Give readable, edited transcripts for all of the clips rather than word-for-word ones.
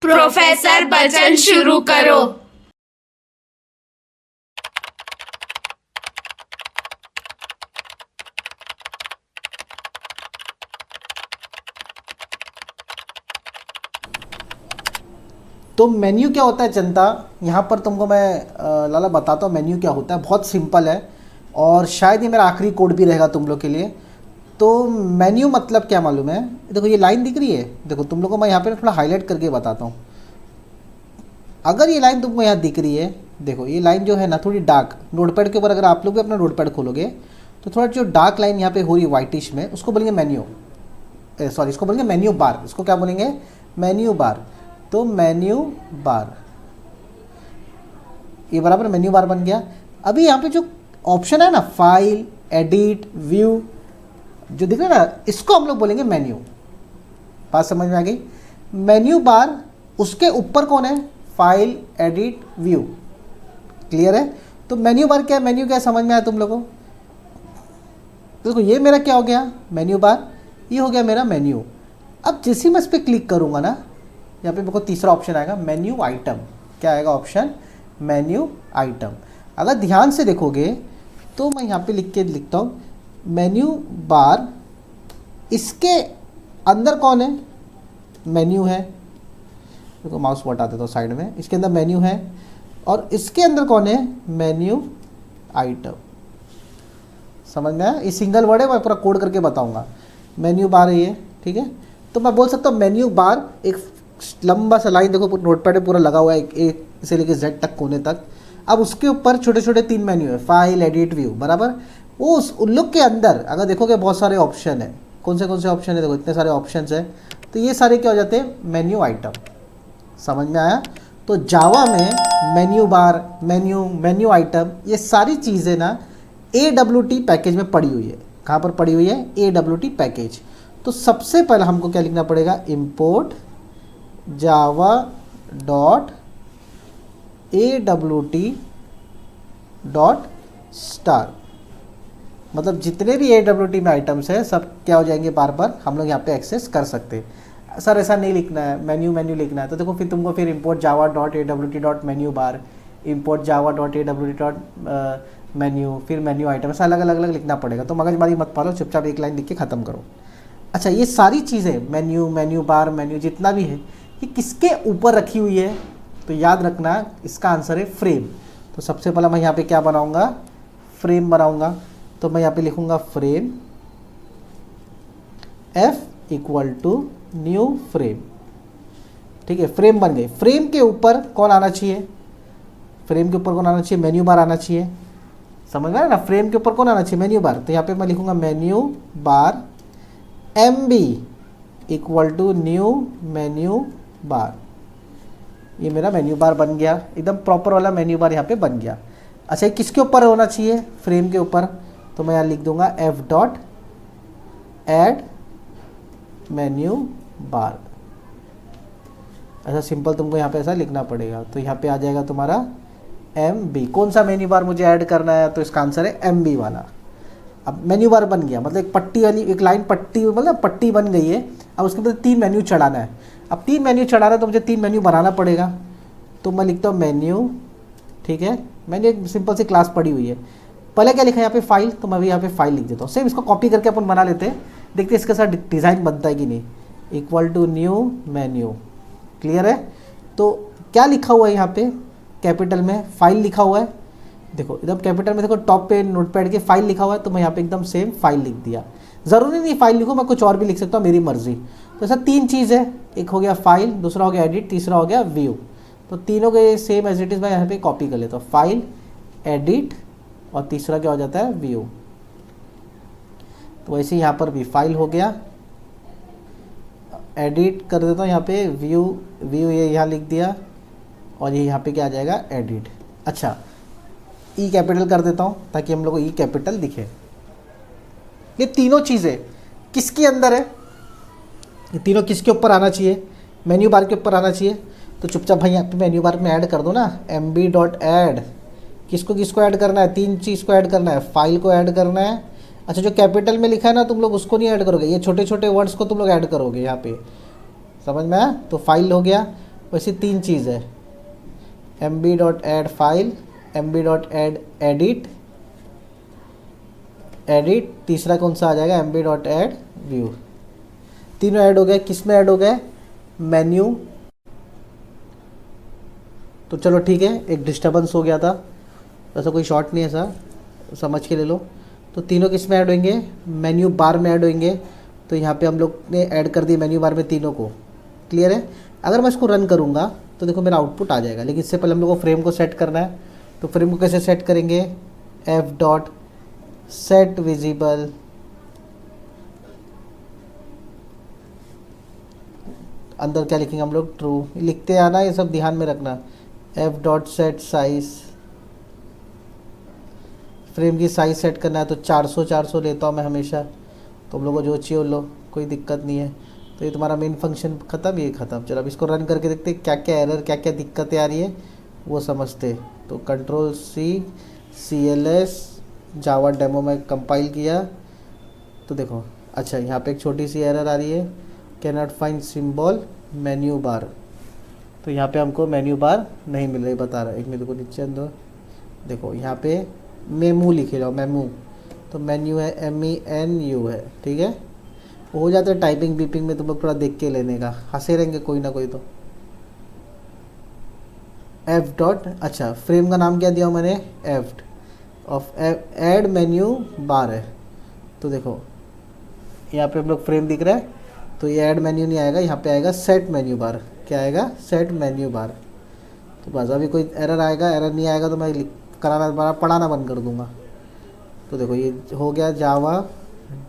Professor Bachchan शुरू करो। तो मेन्यू क्या होता है जनता, यहाँ पर तुमको मैं लाला बताता हूँ मेन्यू क्या होता है। बहुत सिंपल है और शायद ये मेरा आखिरी कोड भी रहेगा तुम लोग के लिए। तो मेन्यू मतलब क्या मालूम है, देखो ये लाइन दिख रही है, देखो तुम लोग को मैं यहाँ पे थोड़ा हाईलाइट करके बताता हूँ। अगर ये लाइन तुमको यहाँ दिख रही है, देखो ये लाइन जो है ना थोड़ी डार्क, नोटपैड के ऊपर अगर आप लोग भी अपना नोटपैड खोलोगे तो थोड़ा जो डार्क लाइन यहाँ पे हो रही है वाइटिश में, उसको बोलेंगे मेन्यू, सॉरी इसको बोलेंगे मेन्यू बार। इसको क्या बोलेंगे, मेन्यू बार। तो मेन्यू बार, ये बराबर मेन्यू बार बन गया। अभी यहाँ पे जो ऑप्शन है ना, फाइल, एडिट, व्यू, जो दिख रहा है ना, इसको हम लोग बोलेंगे मेन्यू। बात समझ में आ गई। मेन्यू बार, उसके ऊपर कौन है, फाइल, एडिट, व्यू। क्लियर है। तो मेन्यू बार क्या है, मेन्यू क्या है, समझ में आया तुम लोगों को। देखो ये मेरा क्या हो गया, मेन्यू बार, ये हो गया मेरा मेन्यू। अब जैसे मैं इस पर क्लिक करूँगा ना, यहाँ पे मेरे को तीसरा ऑप्शन आएगा मेन्यू आइटम। क्या आएगा ऑप्शन, मेन्यू आइटम। अगर ध्यान से देखोगे तो मैं यहाँ पे लिखता हूँ मेन्यू बार, इसके अंदर कौन है, मेन्यू है। देखो माउस को हटा देता हूँ साइड में, इसके अंदर मेन्यू है और इसके अंदर कौन है, मेन्यू आइटम। समझ में आया। ये सिंगल वर्ड है, मैं पूरा कोड करके बताऊँगा। मेन्यू बार है ये, ठीक है। तो मैं बोल सकता हूँ मेन्यू बार, एक लंबा सा लाइन देखो नोटपैड पे पूरा लगा हुआ है, एक से लेके जेड तक, कोने तक। अब उसके ऊपर छोटे छोटे 3 मेन्यू है, फाइल, एडिट, व्यू, बराबर। वो उन लोग के अंदर अगर देखोगे बहुत सारे ऑप्शन है। कौन से ऑप्शन है, देखो इतने सारे ऑप्शन है। तो ये सारे क्या हो जाते हैं, मेन्यू आइटम। समझ में आया। तो जावा में मेन्यू बार, मेन्यू आइटम, ये सारी चीज़ें ना AWT पैकेज में पड़ी हुई है। कहाँ पर पड़ी हुई है, AWT पैकेज। तो सबसे पहले हमको क्या लिखना पड़ेगा, import Java dot AWT dot star. मतलब जितने भी AWT में आइटम्स है सब क्या हो जाएंगे, बार बार हम लोग यहाँ पे एक्सेस कर सकते हैं। सर ऐसा नहीं लिखना है, मेन्यू लिखना है, तो देखो फिर तुमको फिर import Java dot AWT dot menu bar, import Java dot AWT dot menu, फिर मेन्यू आइटम, ऐसा अलग अलग लिखना पड़ेगा। तो मगजमारी मत पालो, चुपचाप एक लाइन लिख के ख़त्म करो। अच्छा, ये सारी चीज़ें मेन्यू बार, मेन्यू जितना भी है, ये किसके ऊपर रखी हुई है, तो याद रखना इसका आंसर है फ्रेम। तो सबसे पहले मैं यहाँ पे क्या बनाऊँगा, फ्रेम बनाऊँगा। तो मैं यहाँ पे लिखूँगा frame, F equal to new frame. ठीक है, फ्रेम बन गई। फ्रेम के ऊपर कौन आना चाहिए, फ्रेम के ऊपर कौन आना चाहिए, मेन्यू बार आना चाहिए। समझ में आया ना, फ्रेम के ऊपर कौन आना चाहिए, मेन्यू बार। तो यहाँ पे मैं लिखूँगा menu bar MB equal to new menu bar. ये मेरा मेन्यू बार बन गया, एकदम प्रॉपर वाला मेन्यू बार यहाँ पे बन गया। अच्छा, ये किसके ऊपर होना चाहिए, फ्रेम के ऊपर। तो मैं यहाँ लिख दूंगा F dot add menu bar. ऐसा सिंपल तुमको यहाँ पे ऐसा लिखना पड़ेगा। तो यहाँ पे आ जाएगा तुम्हारा MB। कौन सा मेन्यू बार मुझे ऐड करना है, तो इसका आंसर है MB वाला। अब मेन्यू बार बन गया, मतलब एक पट्टी वाली, एक लाइन पट्टी, मतलब पट्टी बन गई है। अब उसके अंदर 3 मेन्यू चढ़ाना है। अब 3 मेन्यू चढ़ाना है तो मुझे 3 मेन्यू बनाना पड़ेगा। तो मैं लिखता हूँ मेन्यू, ठीक है। मैंने एक सिंपल सी क्लास पढ़ी हुई है। पहले क्या लिखा है यहाँ पे, फाइल। तो मैं भी यहाँ पे फाइल लिख देता हूँ। सेम इसको कॉपी करके अपन बना लेते हैं, देखते हैं इसके साथ डिज़ाइन बनता है कि नहीं। Equal to new menu. Clear है। तो क्या लिखा हुआ है यहाँ पे, कैपिटल में फाइल लिखा हुआ है। देखो एकदम कैपिटल में, देखो टॉप पे नोटपैड के फाइल लिखा हुआ है। तो मैं यहाँ पे एकदम सेम फाइल लिख दिया। ज़रूरी नहीं फाइल लिखो, मैं कुछ और भी लिख सकता हूँ, मेरी मर्जी। तो ऐसा 3 चीज़ है, एक हो गया फाइल, दूसरा हो गया एडिट, तीसरा हो गया व्यू। तो तीनों के सेम एज इट इज़ मैं यहाँ पे कॉपी कर लेता हूँ, फाइल, एडिट और तीसरा क्या हो जाता है, व्यू। तो वैसे यहाँ पर भी फाइल हो गया, एडिट कर देता हूँ यहाँ पे, व्यू ये यहाँ लिख दिया और ये यहाँ पे क्या आ जाएगा, एडिट। अच्छा, ई कैपिटल कर देता हूँ ताकि हम लोग को ई कैपिटल दिखे। ये तीनों चीज़ें किसके अंदर है, ये तीनों किसके ऊपर आना चाहिए, मेन्यू बार के ऊपर आना चाहिए। तो चुपचाप भाई यहाँ पे मेन्यू बार में ऐड कर दो ना, MB डॉट ऐड। किसको ऐड करना है, 3 चीज़ को ऐड करना है, फाइल को ऐड करना है। अच्छा, जो कैपिटल में लिखा है ना तुम लोग उसको नहीं ऐड करोगे, ये छोटे छोटे वर्ड्स को तुम लोग ऐड करोगे यहाँ पे। समझ में आया। तो फाइल हो गया, वैसे 3 चीज़ है, mb.add फाइल, mb.add एडिट, तीसरा कौन सा आ जाएगा, mb.add व्यू। तीनों ऐड हो गए, किस में ऐड हो गए, मेन्यू। तो चलो ठीक है, एक डिस्टर्बेंस हो गया था, ऐसा कोई शॉर्ट नहीं है, ऐसा समझ के ले लो। तो तीनों किस में ऐड होंगे, मेन्यू बार में ऐड होंगे। तो यहाँ पे हम लोग ने ऐड कर दिए मेन्यू बार में तीनों को, क्लियर है। अगर मैं इसको रन करूँगा तो देखो मेरा आउटपुट आ जाएगा, लेकिन इससे पहले हम लोग को फ्रेम को सेट करना है। तो फ्रेम को कैसे सेट करेंगे, f.set विजिबल, अंदर क्या लिखेंगे हम लोग, ट्रू लिखते आना, ये सब ध्यान में रखना। f.set साइज, फ्रेम की साइज सेट करना है, तो 400 लेता हूँ मैं हमेशा, तो हम लोग को जो चाहिए लो, कोई दिक्कत नहीं है। तो ये तुम्हारा मेन फंक्शन ख़त्म, ये ख़त्म। चलो अब इसको रन करके देखते क्या क्या एरर, क्या क्या दिक्कतें आ रही है वो समझते। तो कंट्रोल सी, CLS जावा डेमो में कंपाइल किया, तो देखो अच्छा यहाँ पे एक छोटी सी एरर आ रही है, can not find symbol menu bar. तो यहाँ पे हमको मेन्यू बार नहीं मिल रही, बता रहा है। एक मिनट को नीचे दो, देखो यहाँ पे मेमू लिखे जाओ, मेमू, तो मेन्यू है MENU है, ठीक है। हो जाता है टाइपिंग बीपिंग में, तुम लोग थोड़ा देख के लेने का, हंसे रहेंगे कोई ना कोई। तो f डॉट, अच्छा फ्रेम का नाम क्या दिया हूँ मैंने, f of add menu bar है। तो देखो यहाँ पे हम लोग फ्रेम दिख रहा है, तो ये ऐड मेन्यू नहीं आएगा, यहाँ पे आएगा सेट मेन्यू बार। क्या आएगा, सेट मेन्यू बार। तो बस अभी कोई एरर आएगा, एरर नहीं आएगा तो मैं कराना पढ़ाना बंद कर दूँगा। तो देखो ये हो गया जावा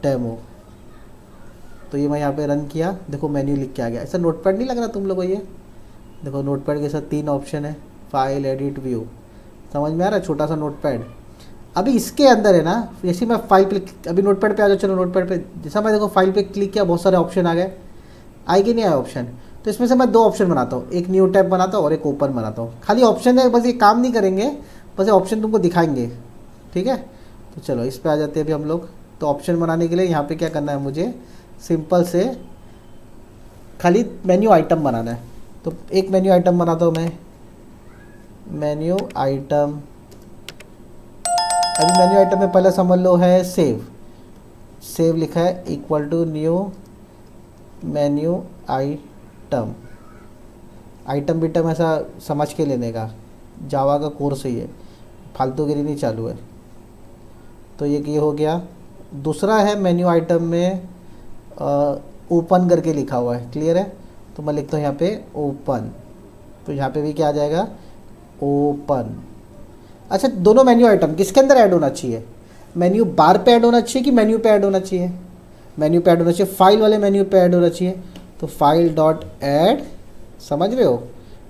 डेमो। तो ये मैं यहाँ पे रन किया, देखो मेन्यू लिख के आ गया। ऐसा नोटपैड नहीं लग रहा तुम लोग को, ये देखो नोटपैड के साथ 3 ऑप्शन है, फाइल, एडिट, व्यू, समझ में आ रहा है, छोटा सा नोटपैड। अभी इसके अंदर है ना, जैसे मैं फाइल पे, अभी नोटपैड पे आ जाओ, चलो नोटपैड पे, जैसा मैं देखो फाइल पे क्लिक किया, बहुत सारे ऑप्शन आ गए, आए कि नहीं आए ऑप्शन। तो इसमें से मैं 2 ऑप्शन बनाता हूँ, एक न्यू टैब बनाता हूँ और एक ओपन बनाता हूँ। खाली ऑप्शन है, बस ये काम नहीं करेंगे, बस ये ऑप्शन तुमको दिखाएंगे, ठीक है। तो चलो इस पर आ जाते हैं अभी हम लोग। तो ऑप्शन बनाने के लिए यहाँ पे क्या करना है, मुझे सिंपल से खाली मेन्यू आइटम बनाना है। तो एक मेन्यू आइटम बनाता हूँ मैं, मेन्यू आइटम। अभी मेन्यू आइटम में पहले समझ लो है सेव लिखा है, equal to new menu item. Item बिटम ऐसा समझ के लेने का, जावा का कोर्स ही है, फालतूगिरी नहीं चालू है। तो ये हो गया। दूसरा है मेन्यू आइटम में ओपन करके लिखा हुआ है, क्लियर है। तो मैं लिखता हूँ यहाँ पे ओपन, तो यहाँ पे भी क्या आ जाएगा, ओपन। अच्छा दोनों मेन्यू आइटम किसके अंदर ऐड होना चाहिए, मेन्यू बार पे ऐड होना चाहिए कि मेन्यू पे ऐड होना चाहिए, मेन्यू पे ऐड होना चाहिए, फाइल वाले मेन्यू पे ऐड होना चाहिए। तो फाइल डॉट ऐड, समझ रहे हो,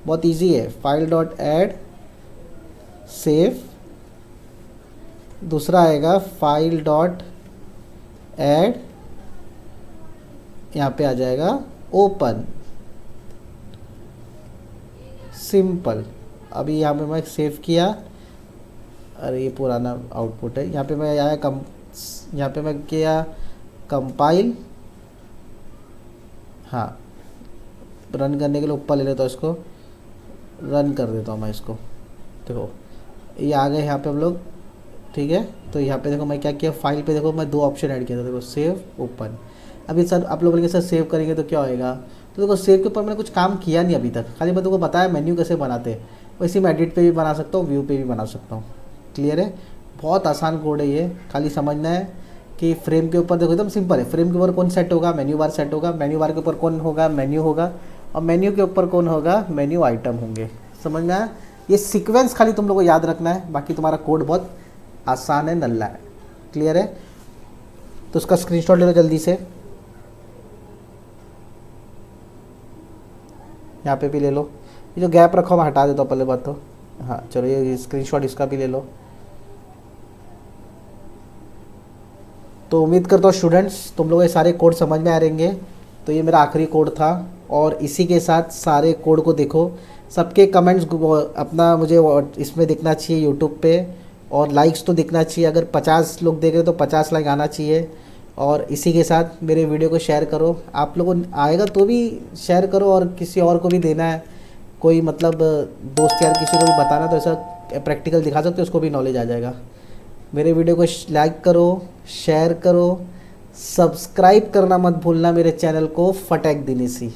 बहुत इजी है, फाइल डॉट ऐड सेव। दूसरा आएगा फाइल डॉट ऐड, यहाँ पे आ जाएगा ओपन, सिंपल। अभी यहाँ पे मैं सेव किया, अरे ये पुराना आउटपुट है। यहाँ पे मैं आया यहाँ पे मैं किया कंपाइल, हाँ रन करने के लिए ऊपर ले लेता हूँ, इसको रन कर देता हूँ मैं इसको। देखो ये आ गए यहाँ पे हम लोग, ठीक है। तो यहाँ पे देखो मैं क्या किया, फाइल पे देखो मैं 2 ऑप्शन ऐड किया था, देखो सेव, ओपन। अभी सर आप लोग सर सेव करेंगे तो क्या होएगा, तो देखो सेव के ऊपर मैंने कुछ काम किया नहीं अभी तक, खाली मैं तुमको बताया मेन्यू कैसे बनाते हैं। वैसे मैं एडिट पे भी बना सकता हूँ, व्यू पे भी बना सकता हूँ, क्लियर है। बहुत आसान कोड है ये, खाली समझना है कि फ्रेम के ऊपर देखो एकदम सिंपल है, फ्रेम के ऊपर कौन सेट होगा, मेन्यू बार सेट होगा, मेन्यू बार के ऊपर कौन होगा, मेन्यू होगा, और मेन्यू के ऊपर कौन होगा, मेन्यू आइटम होंगे। समझ में आया, ये सीक्वेंस खाली तुम लोग को याद रखना है, बाकी तुम्हारा कोड बहुत आसान है, नल्ला है, क्लियर है। तो उसका स्क्रीनशॉट ले लो जल्दी से, यहाँ पे भी ले लो, ये जो गैप रखा मैं हटा देता हूँ पहले बात तो, हाँ चलो ये स्क्रीनशॉट इसका भी ले लो। तो उम्मीद करता हूँ स्टूडेंट्स तुम लोग ये सारे कोड समझ में आ रहेंगे। तो ये मेरा आखिरी कोड था, और इसी के साथ सारे कोड को देखो, सबके कमेंट्स अपना मुझे इसमें दिखना चाहिए यूट्यूब पे, और लाइक्स तो दिखना चाहिए। अगर 50 लोग देख रहे तो 50 लाइक आना चाहिए। और इसी के साथ मेरे वीडियो को शेयर करो, आप लोगों आएगा तो भी शेयर करो, और किसी और को भी देना है, कोई मतलब दोस्त यार किसी को भी बताना तो ऐसा प्रैक्टिकल दिखा सकते हो, उसको भी नॉलेज आ जाएगा। मेरे वीडियो को लाइक करो, शेयर करो, सब्सक्राइब करना मत भूलना मेरे चैनल को फटैक दिनेसी।